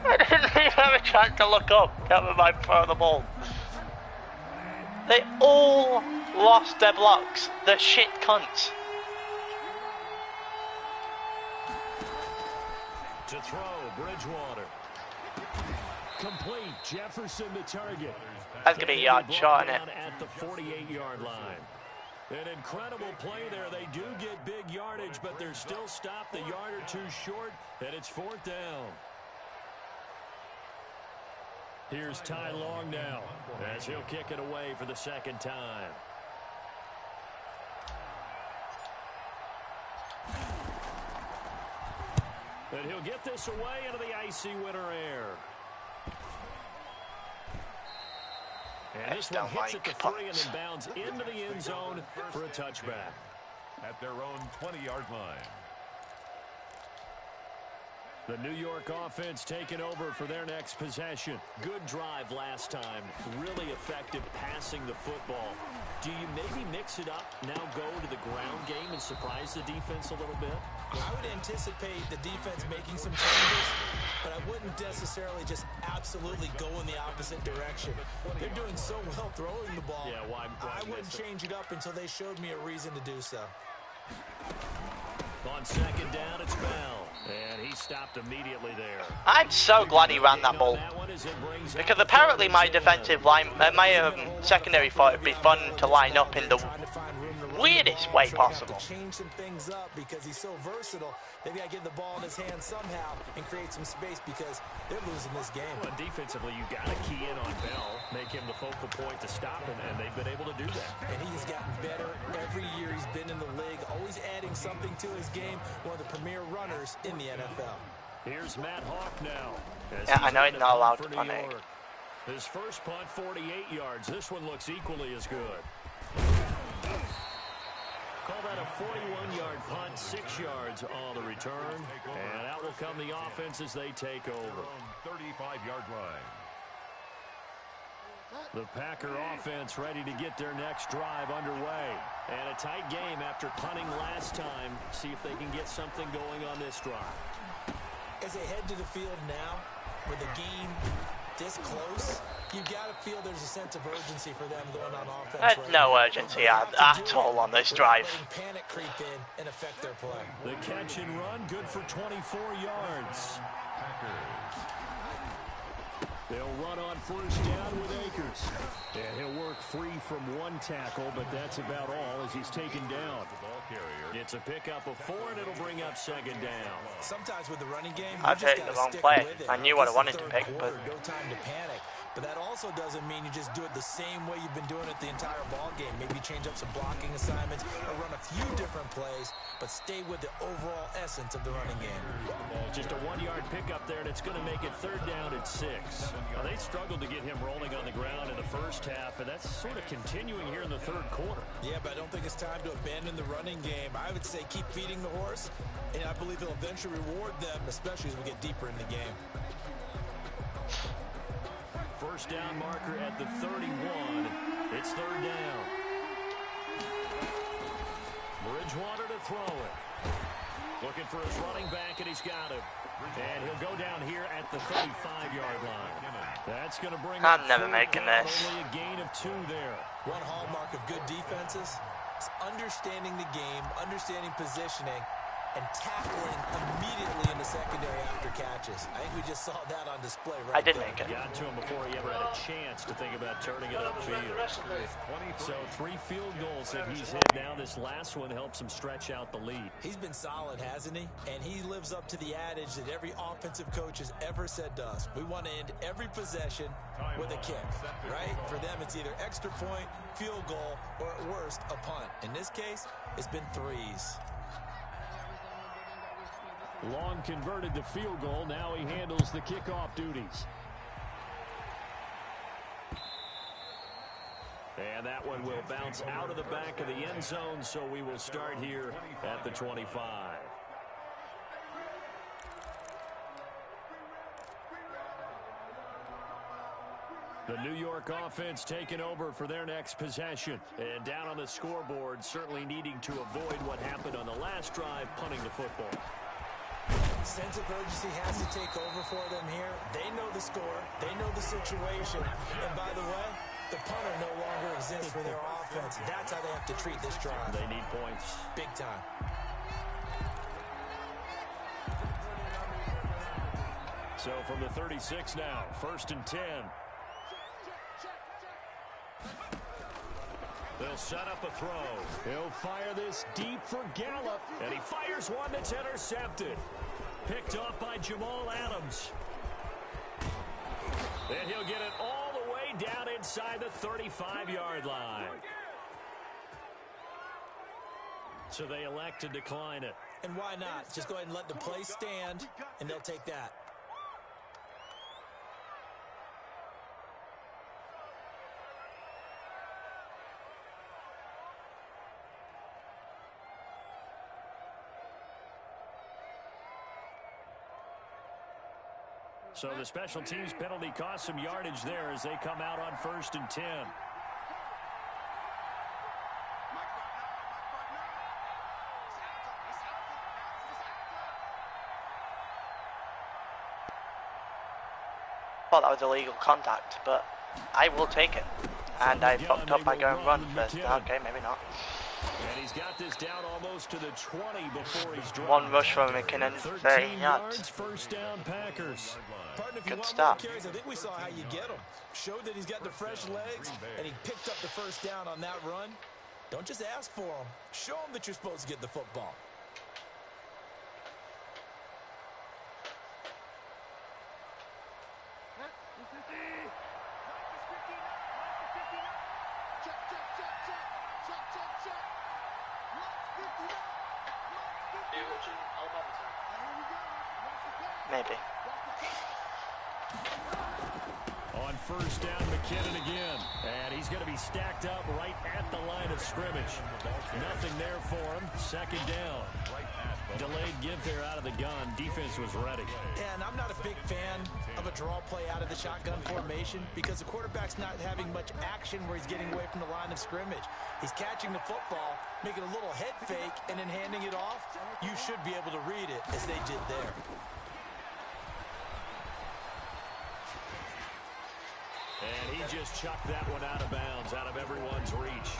I didn't even have a chance to look up. Never mind throw the ball. They all lost their blocks. The shit cunts. To throw, Bridgewater. Complete. Jefferson the target. That's going to be a yard shot, isn't it? At the 48-yard line. An incredible play there. They do get big yardage, but they're still stopped a yard or two short, and it's 4th down. Here's Ty Long now, as he'll kick it away for the 2nd time. And he'll get this away into the icy winter air. And this one hits at the 3 and then bounds into the end zone for a touchback. At their own 20-yard line. The New York offense taking over for their next possession. Good drive last time. Really effective passing the football. Do you maybe mix it up, now go to the ground game and surprise the defense a little bit? I would anticipate the defense making some changes, but I wouldn't necessarily just absolutely go in the opposite direction. They're doing so well throwing the ball. Yeah, why I wouldn't change it up until they showed me a reason to do so. On 2nd down, it's Bell. And he stopped immediately there. I'm so glad he ran that ball. Because apparently my defensive line, my secondary thought it'd be fun to line up in the weirdest way possible. Change some things up because he's so versatile. They've got to get the ball in his hand somehow and create some space because they're losing this game. Well, defensively, you got to key in on Bell, make him the focal point to stop him, and they've been able to do that. And he's gotten better every year he's been in the league, always adding something to his game. One of the premier runners in the NFL. Here's Matt Hawk now. Yeah, I know he's not allowed to punt it. His first punt, 48 yards. This one looks equally as good. Call that a 41-yard punt, 6 yards on the return. And out will come the offense as they take over. 35-yard line. The Packer offense ready to get their next drive underway. And a tight game after punting last time. See if they can get something going on this drive. As they head to the field now, with the game this close, you've got to feel there's a sense of urgency for them going on offense. There's no urgency at all on this drive. Panic creep in and affect their play. The catch and run, good for 24 yards. They'll run on first down with Akers. And he'll work free from one tackle, but that's about all as he's taken down. It's a pickup of 4, and it'll bring up 2nd down. Sometimes with the running game, I picked the wrong play. I knew what I wanted to pick, but no time to panic. But that also doesn't mean you just do it the same way you've been doing it the entire ball game. Maybe change up some blocking assignments or run a few different plays, but stay with the overall essence of the running game. Just a 1-yard pickup there, and it's going to make it 3rd down at 6. Now, they struggled to get him rolling on the ground in the first half, and that's sort of continuing here in the 3rd quarter. Yeah, but I don't think it's time to abandon the running game. I would say keep feeding the horse, and I believe he'll eventually reward them, especially as we get deeper in the game. First down marker at the 31. It's 3rd down. Bridgewater to throw it. Looking for his running back, and he's got him. And he'll go down here at the 35-yard line. That's going to bring I'm never making this. Only a gain of 2 there. One hallmark of good defenses is understanding the game, understanding positioning, and tackling immediately in the secondary after catches. I think we just saw that on display right I did there. make it. Got to him before he ever had a chance to think about turning it upfield. So 3 field goals that he's hit now. This last one helps him stretch out the lead. He's been solid, hasn't he? And he lives up to the adage that every offensive coach has ever said to us. We want to end every possession with a kick, right? For them, it's either extra point, field goal, or at worst, a punt. In this case, it's been 3s. Long converted the field goal. Now he handles the kickoff duties. And that one will bounce out of the back of the end zone, so we will start here at the 25. The New York offense taking over for their next possession. And down on the scoreboard, certainly needing to avoid what happened on the last drive, punting the football. Sense of urgency has to take over for them here. They know the score. They know the situation. And by the way, the punter no longer exists for their offense. That's how they have to treat this drive. They need points. Big time. So from the 36 now, 1st and 10. They'll set up a throw. He'll fire this deep for Gallup. And he fires one that's intercepted. Picked off by Jamal Adams. And he'll get it all the way down inside the 35-yard line. So they elect to decline it. And why not? Just go ahead and let the play stand, and they'll take that. So the special teams penalty cost some yardage there as they come out on 1st and 10. Thought that was illegal contact, but I will take it. And I fucked up by going run first. Okay, maybe not. And he's got this down almost to the 20 before he's dropped. One rush from McKinnon, 13 yards. First down, Packers. Partner, if you Good want start. more carries, I think we saw how you get him. Showed that he's got the fresh legs, and he picked up the first down on that run. Don't just ask for him. Show him that you're supposed to get the football. Maybe. On first down, McKinnon again. And he's going to be stacked up right at the line of scrimmage. Nothing there for him. 2nd down. Delayed give there out of the gun. Defense was ready. And I'm not a big fan of a draw play out of the shotgun formation because the quarterback's not having much action where he's getting away from the line of scrimmage. He's catching the football, making a little head fake, and then handing it off. You should be able to read it as they did there. And he just chucked that one out of bounds, out of everyone's reach.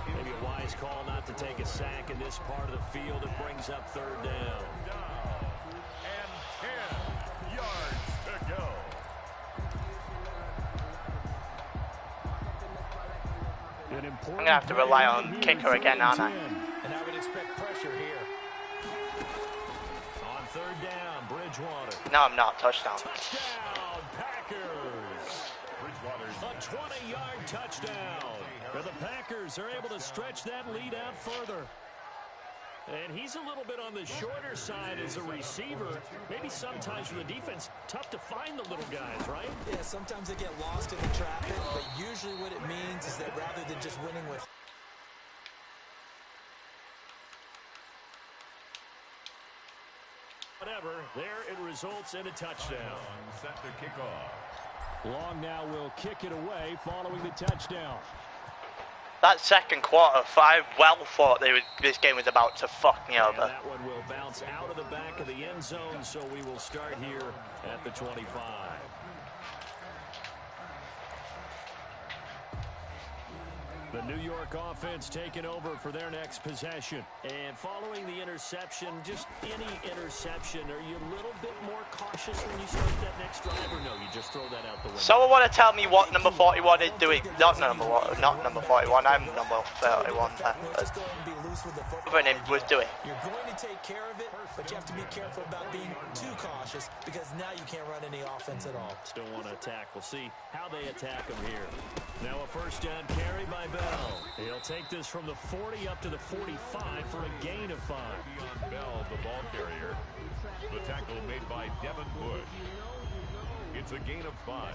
Maybe a wise call not to take a sack in this part of the field. It brings up 3rd down. And 10 yards to go. I'm going to have to rely on kicker again, aren't I? And I would expect pressure here. On 3rd down, Bridgewater. No, I'm not. Touchdown. Touchdown, Packers. A 20-yard touchdown. And the Packers are able to stretch that lead out further. And he's a little bit on the shorter side as a receiver. Maybe sometimes for the defense, tough to find the little guys, right? Yeah, sometimes they get lost in the traffic, but usually what it means is that rather than just winning with... Whatever, there it results in a touchdown. Set to kick off. Long now will kick it away following the touchdown. That second quarter, I well thought this game was about to fuck me over. That one will bounce out of the back of the end zone, so we will start here at the 25. The New York offense taking over for their next possession. And following the interception, just any interception, are you a little bit more cautious when you start that next drive, or no, you just throw that out the window? Someone want to tell me what number 41 is doing? Not number 41, I'm number 31. Brennan was doing. You're going to take care of it, but you have to be careful about being too cautious because now you can't run any offense at all. Still want to attack. We'll see how they attack him here. Now a first down carry by Bell. He'll take this from the 40 up to the 45 for a gain of 5. Le'Veon Bell, the ball carrier. The tackle made by Devin Bush. It's a gain of 5.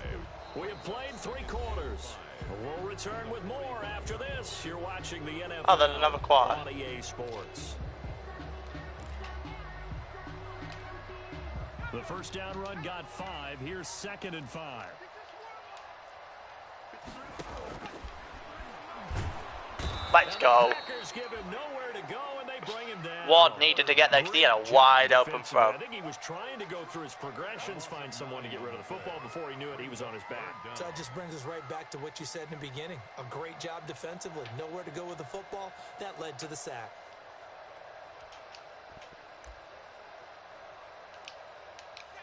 We have played 3 quarters. We'll return with more after this. You're watching the NFL Oh, then another quarter. on EA Sports. The first down run got 5. Here's 2nd and 5. Let's go. Ward needed to get there because he had a wide open throw. I think he was trying to go through his progressions, find someone to get rid of the football. Before he knew it, he was on his back. So that just brings us right back to what you said in the beginning. A great job defensively. Nowhere to go with the football. That led to the sack.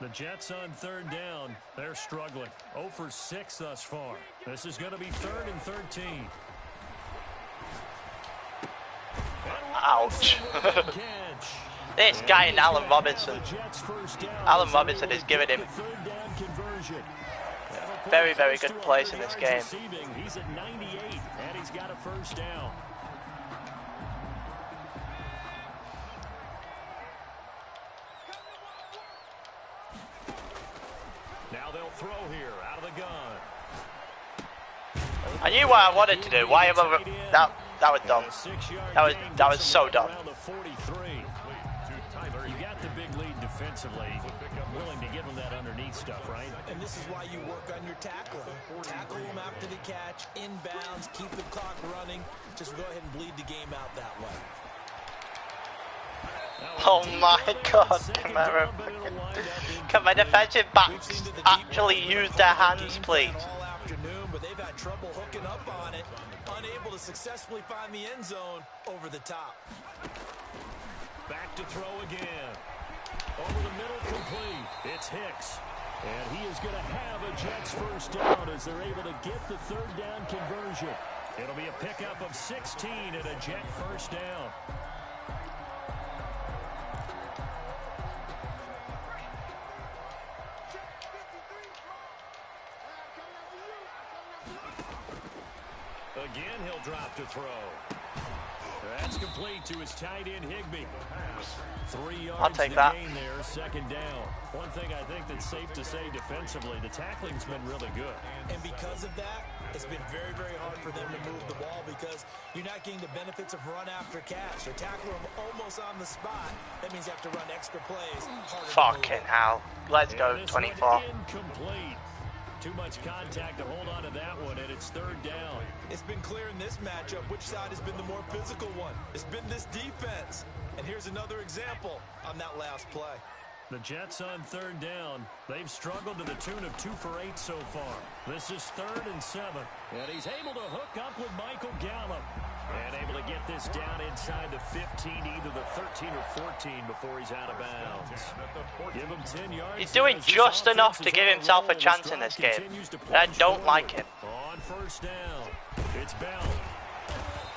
The Jets on 3rd down. They're struggling. 0 for 6 thus far. This is going to be 3rd and 13. Ouch. This guy in Allen Robinson. Allen Robinson is giving him very, very good place in this game. He's at 98, and he's got a first down. Now they'll throw here out of the gun. I knew what I wanted to do. Why am I... That was dumb. That was so dumb. You got the big lead defensively. Willing to give him that underneath stuff, right? And this is why you work on your tackling. Tackle him after the catch, inbounds, keep the clock running. Just go ahead and bleed the game out that way. Oh my god, can my defensive backs actually use their hands, please? But they've had trouble hooking up on it, unable to successfully find the end zone over the top. Back to throw again. Over the middle, complete. It's Hicks. And he is going to have a Jets first down as they're able to get the 3rd down conversion. It'll be a pickup of 16 and a Jet first down. Again, he'll drop to throw. That's complete to his tight end, Higbee. 3 yards. I'll take that. Gain there, 2nd down. One thing I think that's safe to say defensively, the tackling's been really good. And because of that, it's been very, very hard for them to move the ball because you're not getting the benefits of run after catch. You're tackling them almost on the spot. That means you have to run extra plays. Fucking hell. Let's go, 24. Incomplete. Too much contact to hold on to that one, and it's 3rd down. It's been clear in this matchup which side has been the more physical one. It's been this defense. And here's another example on that last play. The Jets on 3rd down. They've struggled to the tune of 2 for 8 so far. This is 3rd and 7. And he's able to hook up with Michael Gallup. And able to get this down inside the 15, either the 13 or 14 before he's out of bounds. Give him 10 yards. He's doing just enough to give himself a chance in this game. And I don't like him. On first down, it's Bell.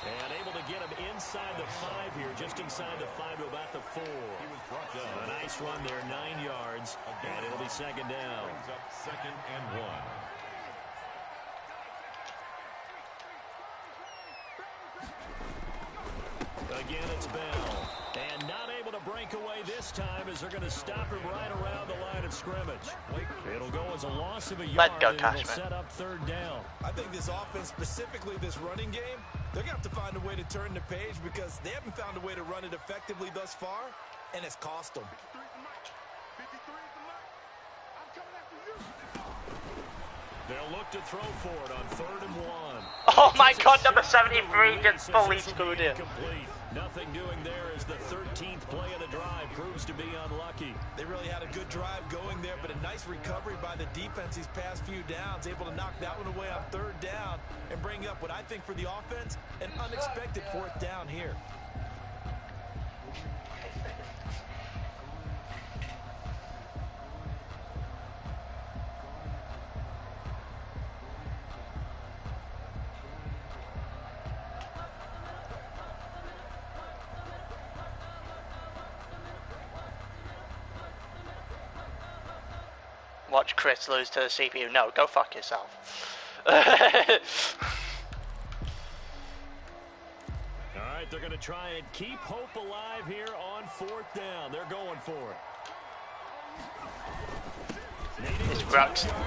And able to get him inside the 5 here, just inside the 5 to about the 4. A nice run there, 9 yards, and it'll be 2nd down. 2nd and 1. again, it's Bell. And not able to break away this time as they're going to stop him right around the line of scrimmage. It'll go as a loss of a yard, and it'll set up third down. I think this offense, specifically this running game, they're going to have to find a way to turn the page because they haven't found a way to run it effectively thus far, and it's cost them. They'll look to throw for it on 3rd and 1. Oh my God, number 73 just fully screwed it. Nothing doing there as the 13th play of the drive proves to be unlucky. They really had a good drive going there, but a nice recovery by the defense these past few downs, able to knock that one away on 3rd down and bring up what I think for the offense, an unexpected 4th down here. Watch Chris lose to the CPU. No, go fuck yourself. Alright, they're going to try and keep hope alive here on 4th down. They're going for it.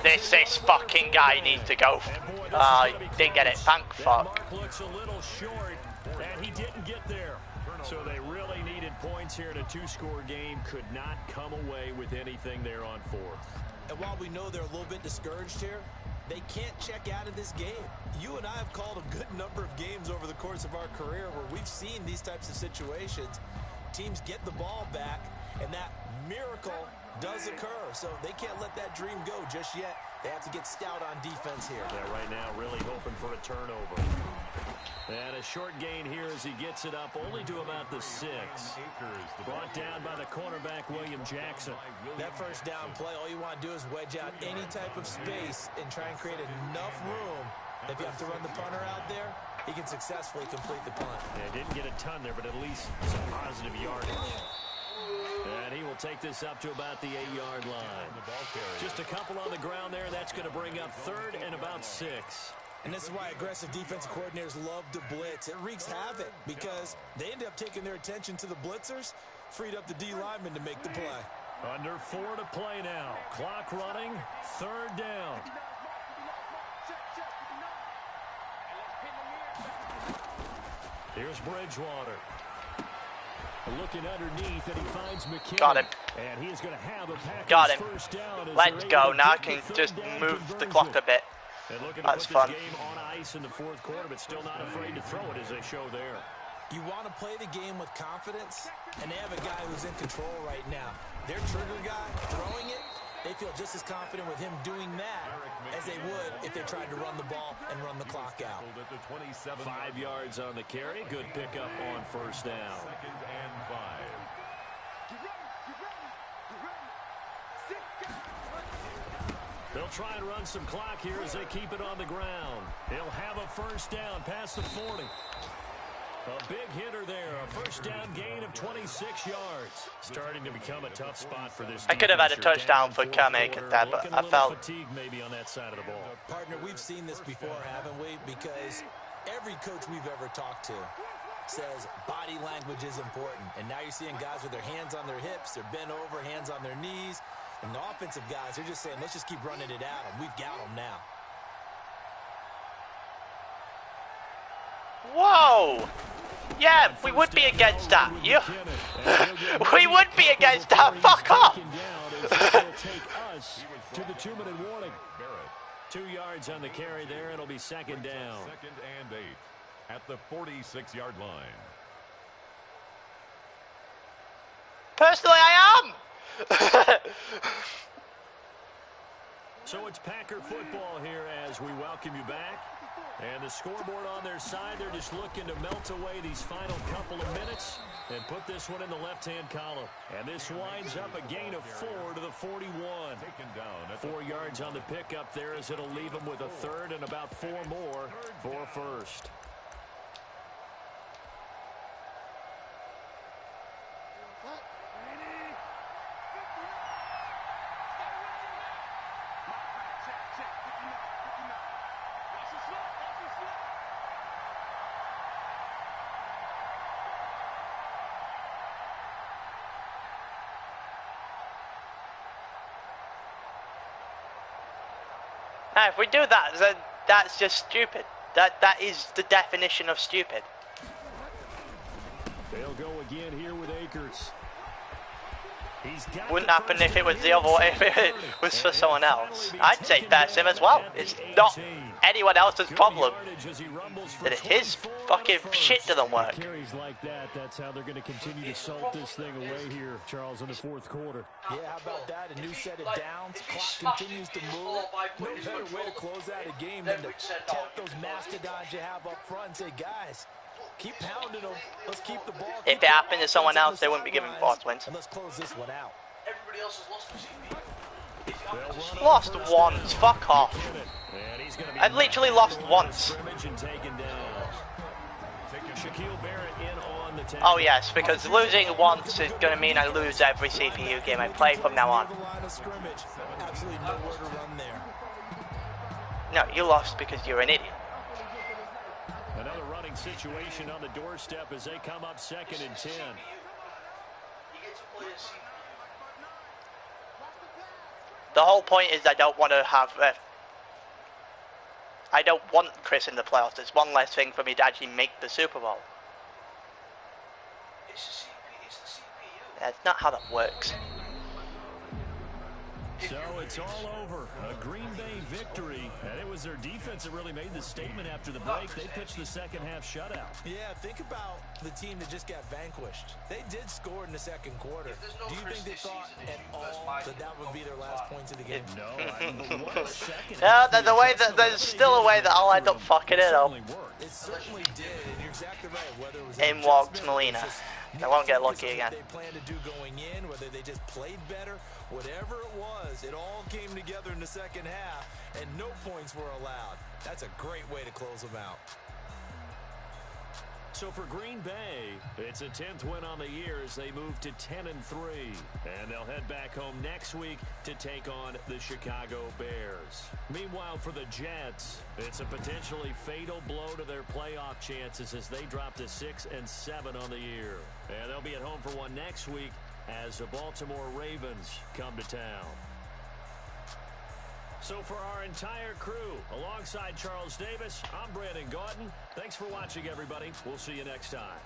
This fucking guy needs to go. Didn't get it. Thank fuck. Mark looks a little short, and he didn't get there. So they really needed points here in a 2-score game. Could not come away with anything there on 4th. And while we know they're a little bit discouraged here, they can't check out of this game. You and I have called a good number of games over the course of our career where we've seen these types of situations. Teams get the ball back, and that miracle does occur. So they can't let that dream go just yet. They have to get stout on defense here. Yeah, right now really hoping for a turnover. And a short gain here as he gets it up only to about the 6. Brought down by the cornerback, William Jackson. That 1st down play, all you want to do is wedge out any type of space and try and create enough room. If you have to run the punter out there, he can successfully complete the punt. Yeah, didn't get a ton there, but at least some positive yardage. And he will take this up to about the 8-yard line. Just a couple on the ground there. That's going to bring up 3rd and about 6. And this is why aggressive defensive coordinators love to blitz. It wreaks havoc because they end up taking their attention to the blitzers, freed up the D lineman to make the play. Under 4 to play now. Clock running. 3rd down. Here's Bridgewater. Looking underneath, and he finds McKinnon. Got him. And he is going to have a Packers first down. Let's go. Now I can just move the clock a bit. That's fun. This game on ice in the 4th quarter, but still not afraid to throw it as they show there. You want to play the game with confidence, and they have a guy who's in control right now. Their trigger guy throwing it, they feel just as confident with him doing that as they would if they tried to run the ball and run the clock out. 5 yards on the carry. Good pickup on 1st down. 2nd and 5. They'll try and run some clock here as they keep it on the ground. He'll have a 1st down past the 40. A big hitter there. A 1st down gain of 26 yards. Starting to become a tough spot for this. I could have had a touchdown for Cam Akers there, but I felt fatigue maybe on that side of the ball. Partner, we've seen this before, haven't we? Because every coach we've ever talked to says body language is important. And now you're seeing guys with their hands on their hips, they're bent over, hands on their knees. And the offensive guys, they're just saying, let's just keep running it at them. We've got them now. Whoa! Yeah, we would be against that. You... we would be against that. Fuck off! To the 2-minute warning. 2 yards on the carry there. It'll be 2nd down. 2nd and 8 at the 46-yard line. Personally, I am. So it's Packer football here as we welcome you back. And the scoreboard on their side, they're just looking to melt away these final couple of minutes and put this one in the left-hand column. And this winds up a gain of 4 to the 41. 4 yards on the pickup there as it'll leave them with a 3rd and about 4 more for 1st. Now, if we do that, then that's just stupid. That is the definition of stupid. They'll go again here with Akers. Wouldn't happen if it was the other way, if it was for someone else. I'd say pass him as well. It's not anyone else's problem that his fucking shit doesn't work. Carries like that, that's how they're going to continue to salt this thing away here, Charles, in the fourth quarter. Yeah, how about that? A new set of downs. Clock continues to move. No better way to close out a game than to tap those mastodons you have up front and say, guys, keep pounding them. Let's keep the ball. If it happened to someone else, they wouldn't be giving false wins. And let's close this one out. Everybody else has lost the CP. Lost once. Fuck off. I literally lost once. Oh yes, because losing once is going to mean I lose every CPU game I play from now on. No, you lost because you're an idiot. Another running situation on the doorstep as they come up 2nd and 10. The whole point is I don't want to have... I don't want Chris in the playoffs. There's one less thing for me to actually make the Super Bowl. It's the CPU. That's not how that works. So it's all over. A Green Bay victory. And it was their defense that really made the statement after the break. They pitched the second half shutout. Yeah, think about the team that just got vanquished. They did score in the second quarter. Do you think they thought at all that would be their last points of the game? No, I mean, what a second. Yeah, there's still a way that I'll end up fucking it up. It certainly did, and you're exactly right. Whether it was In walked Molina. I won't get lucky again. They planned to do going in, whether they just played better, whatever it was, it all came together in the second half, and no points were allowed. That's a great way to close them out. So for Green Bay, it's a 10th win on the year as they move to 10-3. And they'll head back home next week to take on the Chicago Bears. Meanwhile, for the Jets, it's a potentially fatal blow to their playoff chances as they drop to 6-7 on the year. And they'll be at home for one next week as the Baltimore Ravens come to town. So for our entire crew, alongside Charles Davis, I'm Brandon Gaudin. Thanks for watching, everybody. We'll see you next time.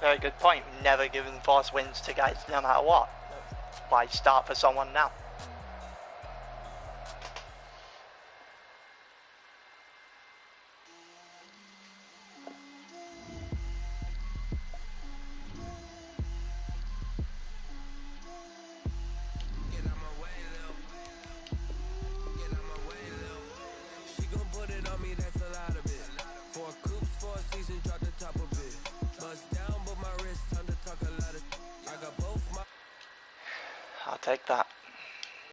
Very good point. Never giving false wins to guys no matter what. Why start for someone now? I'll take that.